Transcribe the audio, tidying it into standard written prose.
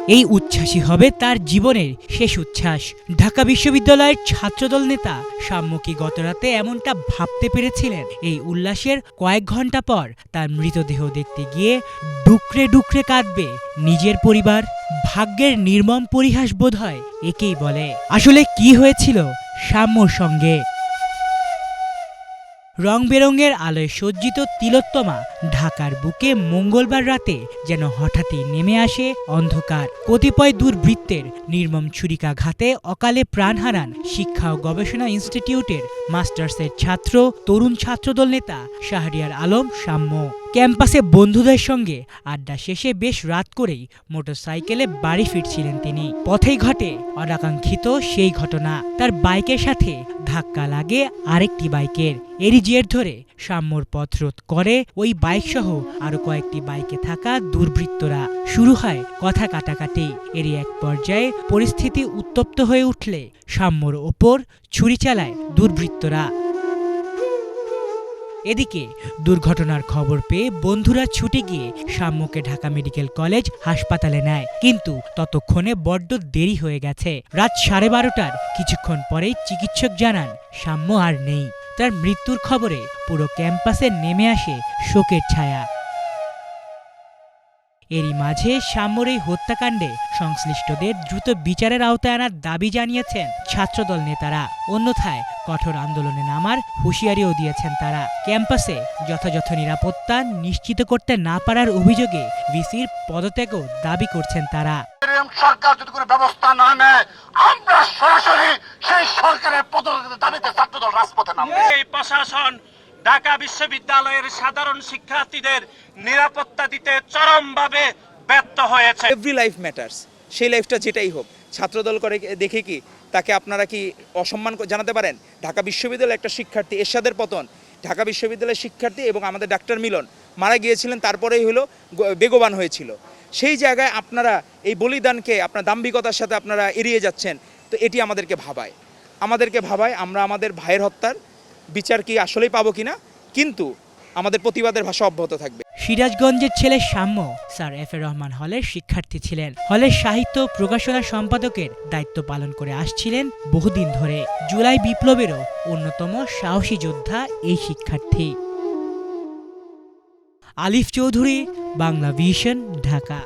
এই উচ্ছ্বাসই হবে তার জীবনের শেষ উচ্ছ্বাস। ঢাকা বিশ্ববিদ্যালয়ের ছাত্রদল নেতা সাম্য কি গতরাতে এমনটা ভাবতে পেরেছিলেন? এই উল্লাসের কয়েক ঘন্টা পর তার মৃতদেহ দেখতে গিয়ে ডুকরে ডুকরে কাঁদবে নিজের পরিবার। ভাগ্যের নির্মম পরিহাস বোধ হয় একেই বলে। আসলে কি হয়েছিল সাম্যর সঙ্গে? রং বেরঙের আলোয় সজ্জিত তিলোত্তমা ঢাকার বুকে মঙ্গলবার রাতে যেন হঠাৎই নেমে আসে অন্ধকার। কতিপয় দুর্বৃত্তের নির্মম ছুরিকাঘাতে অকালে প্রাণ হারান শিক্ষা ও গবেষণা ইনস্টিটিউটের মাস্টার্সের ছাত্র তরুণ ছাত্রদল নেতা শাহরিয়ার আলম সাম্য। ক্যাম্পাসে বন্ধুদের সঙ্গে আড্ডা শেষে বেশ রাত করেই মোটরসাইকেলে বাড়ি ফিরছিলেন তিনি। পথেই ঘটে অনাকাঙ্ক্ষিত সেই ঘটনা। তার বাইকের সাথে ধাক্কা লাগে আরেকটি বাইকের। এরই জের ধরে সাম্যর পথরোধ করে ওই বাইক সহ আরো কয়েকটি বাইকে থাকা দুর্বৃত্তরা। শুরু হয় কথা কাটাকাটি। এরই এক পর্যায়ে পরিস্থিতি উত্তপ্ত হয়ে উঠলে সাম্যর ওপর ছুরি চালায় দুর্বৃত্তরা। এদিকে দুর্ঘটনার খবর পেয়ে বন্ধুরা ছুটে গিয়ে সাম্যকে ঢাকা মেডিকেল কলেজ হাসপাতালে নেয়, কিন্তু ততক্ষণে বড্ড দেরি হয়ে গেছে। রাত 12:30টার কিছুক্ষণ পরেই চিকিৎসক জানান সাম্য আর নেই। তার মৃত্যুর খবরে পুরো ক্যাম্পাসে নেমে আসে শোকের ছায়া। এরই মাঝে সাম্যর এই হত্যাকাণ্ডে সংশ্লিষ্টদের দ্রুত বিচারের আওতায় আনার দাবি জানিয়েছেন ছাত্রদল নেতারা। অন্যথায় কঠোর আন্দোলনে নামার হুঁশিয়ারিও দিয়েছেন তারা। ক্যাম্পাসে যথাযথ নিরাপত্তা নিশ্চিত করতে না পারার অভিযোগে ভিসির পদত্যাগও দাবি করছেন তারা। সরকার যদি কোনো ব্যবস্থা না নেয়, আমরা সরাসরি সেই সরকারের পদত্যাগের দাবিতে ছাত্রদল রাজপথে নামবে। এই প্রশাসন ঢাকা বিশ্ববিদ্যালয়ের সাধারণ শিক্ষার্থীদের নিরাপত্তা দিতে চরমভাবে ব্যর্থ হয়েছে। এভরি লাইফ ম্যাটার্স, সেই লাইফটা যেটাই হোক। ছাত্রদল করে দেখে কি তাকে আপনারা কি অসম্মান জানাতে পারেন? ঢাকা বিশ্ববিদ্যালয়ের একটা শিক্ষার্থী এরশাদের পতন, ঢাকা বিশ্ববিদ্যালয়ের শিক্ষার্থী এবং আমাদের ডাক্তার মিলন মারা গিয়েছিলেন, তারপরেই হলো বেগবান হয়েছিল। সেই জায়গায় আপনারা এই বলিদানকে আপনার দাম্ভিকতার সাথে আপনারা এড়িয়ে যাচ্ছেন। তো এটি আমাদেরকে ভাবায় আমরা আমাদের ভাইয়ের হত্যার বিচার কি আসলেই পাবো কিনা, কিন্তু আমাদের প্রতিবাদের ভাষা অব্যাহত থাকবে। সিরাজগঞ্জের ছেলে সাম্য স্যার এফ.এ. রহমান হলের শিক্ষার্থী ছিলেন। হলের সাহিত্য প্রকাশনা সম্পাদকের দায়িত্ব পালন করে আসছিলেন বহুদিন ধরে। জুলাই বিপ্লবেরও অন্যতম সাহসী যোদ্ধা এই শিক্ষার্থী। আলিফ চৌধুরী, বাংলা ভিশন, ঢাকা।